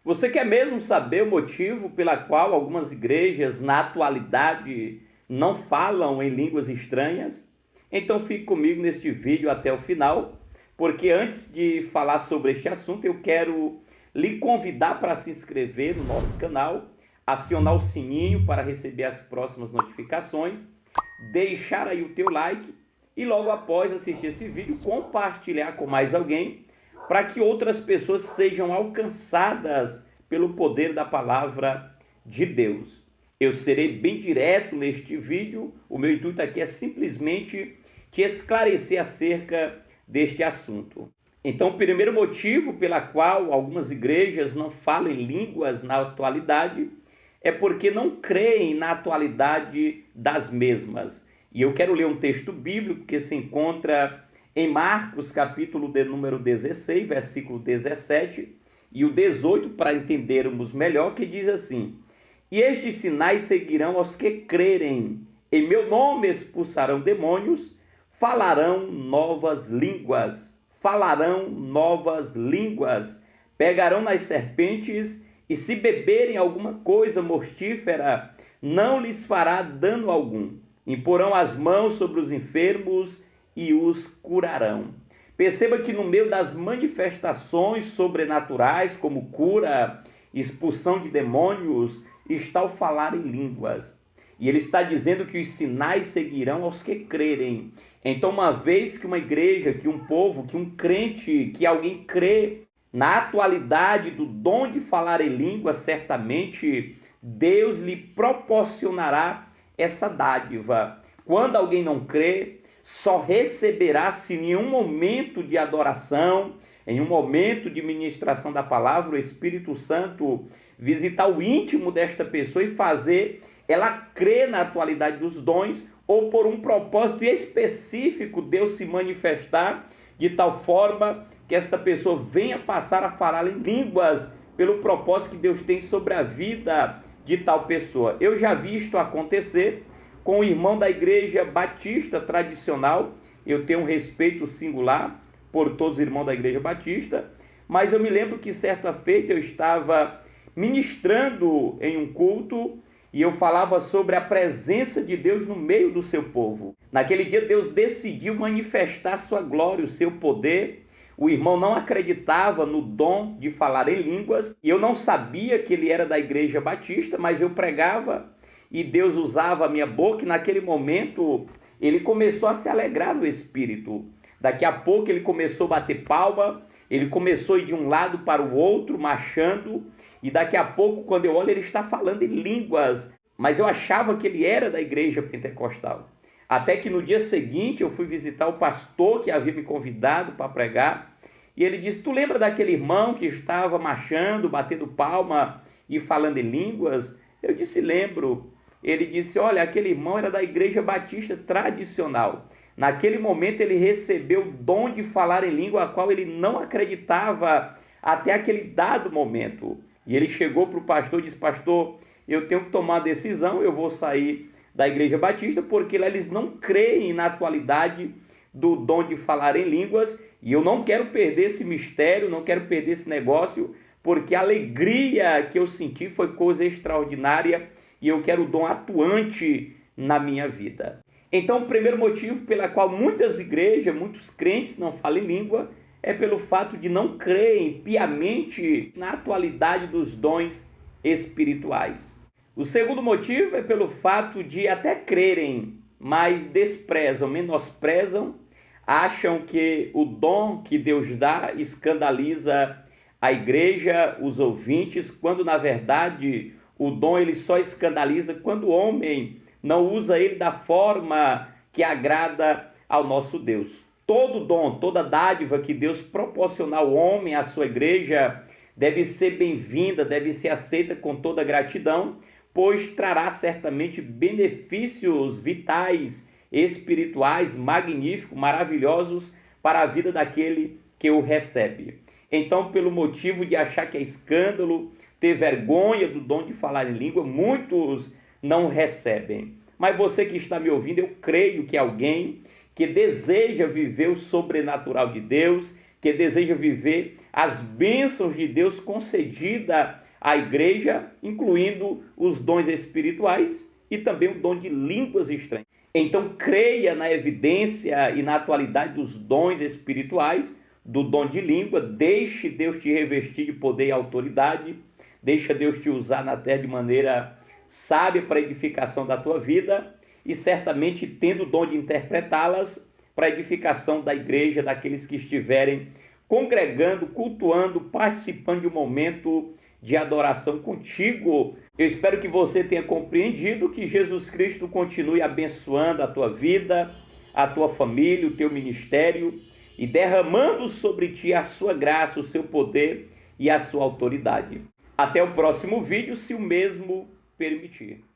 Você quer mesmo saber o motivo pela qual algumas igrejas na atualidade não falam em línguas estranhas? Então fique comigo neste vídeo até o final, porque antes de falar sobre este assunto, eu quero lhe convidar para se inscrever no nosso canal, acionar o sininho para receber as próximas notificações, deixar aí o teu like e logo após assistir esse vídeo, compartilhar com mais alguém, para que outras pessoas sejam alcançadas pelo poder da palavra de Deus. Eu serei bem direto neste vídeo, o meu intuito aqui é simplesmente te esclarecer acerca deste assunto. Então, o primeiro motivo pela qual algumas igrejas não falam em línguas na atualidade é porque não creem na atualidade das mesmas. E eu quero ler um texto bíblico que se encontra em Marcos, capítulo de número 16, versículo 17 e o 18, para entendermos melhor, que diz assim: E estes sinais seguirão aos que crerem. Em meu nome expulsarão demônios, falarão novas línguas, pegarão nas serpentes, e se beberem alguma coisa mortífera, não lhes fará dano algum. Imporão as mãos sobre os enfermos e os curarão. Perceba que no meio das manifestações sobrenaturais, como cura, expulsão de demônios, está o falar em línguas. E ele está dizendo que os sinais seguirão aos que crerem. Então, uma vez que uma igreja, que um povo, que um crente, que alguém crê na atualidade do dom de falar em línguas, certamente Deus lhe proporcionará essa dádiva. Quando alguém não crê, só receberá se em um momento de adoração, em um momento de ministração da palavra, o Espírito Santo visitar o íntimo desta pessoa e fazer ela crer na atualidade dos dons, ou por um propósito específico Deus se manifestar de tal forma que esta pessoa venha passar a falar em línguas pelo propósito que Deus tem sobre a vida de tal pessoa. Eu já vi isto acontecer com o irmão da igreja batista tradicional. Eu tenho um respeito singular por todos os irmãos da igreja batista, mas eu me lembro que certa feita eu estava ministrando em um culto e eu falava sobre a presença de Deus no meio do seu povo. Naquele dia Deus decidiu manifestar a sua glória, o seu poder. O irmão não acreditava no dom de falar em línguas e eu não sabia que ele era da igreja batista, mas eu pregava e Deus usava a minha boca, e naquele momento ele começou a se alegrar no espírito. Daqui a pouco ele começou a bater palma, ele começou a ir de um lado para o outro, marchando, e daqui a pouco, quando eu olho, ele está falando em línguas, mas eu achava que ele era da igreja pentecostal. Até que no dia seguinte eu fui visitar o pastor que havia me convidado para pregar, e ele disse: Tu lembra daquele irmão que estava marchando, batendo palma e falando em línguas? Eu disse: Lembro. Ele disse: Olha, aquele irmão era da igreja batista tradicional. Naquele momento ele recebeu o dom de falar em língua, a qual ele não acreditava até aquele dado momento. E ele chegou para o pastor e disse: Pastor, eu tenho que tomar uma decisão, eu vou sair da igreja batista, porque lá eles não creem na atualidade do dom de falar em línguas, e eu não quero perder esse mistério, não quero perder esse negócio, porque a alegria que eu senti foi coisa extraordinária, e eu quero o dom atuante na minha vida. Então, o primeiro motivo pela qual muitas igrejas, muitos crentes não falam em língua, é pelo fato de não crerem piamente na atualidade dos dons espirituais. O segundo motivo é pelo fato de até crerem, mas desprezam, menosprezam, acham que o dom que Deus dá escandaliza a igreja, os ouvintes, quando na verdade o dom ele só escandaliza quando o homem não usa ele da forma que agrada ao nosso Deus. Todo dom, toda dádiva que Deus proporcionar ao homem, à sua igreja, deve ser bem-vinda, deve ser aceita com toda gratidão, pois trará certamente benefícios vitais, espirituais, magníficos, maravilhosos para a vida daquele que o recebe. Então, pelo motivo de achar que é escândalo, ter vergonha do dom de falar em língua, muitos não recebem. Mas você que está me ouvindo, eu creio que alguém que deseja viver o sobrenatural de Deus, que deseja viver as bênçãos de Deus concedidas à igreja, incluindo os dons espirituais e também o dom de línguas estranhas. Então, creia na evidência e na atualidade dos dons espirituais, do dom de língua. Deixe Deus te revestir de poder e autoridade. Deixa Deus te usar na terra de maneira sábia para a edificação da tua vida e certamente tendo o dom de interpretá-las para a edificação da igreja, daqueles que estiverem congregando, cultuando, participando de um momento de adoração contigo. Eu espero que você tenha compreendido, que Jesus Cristo continue abençoando a tua vida, a tua família, o teu ministério e derramando sobre ti a sua graça, o seu poder e a sua autoridade. Até o próximo vídeo, se o mesmo permitir.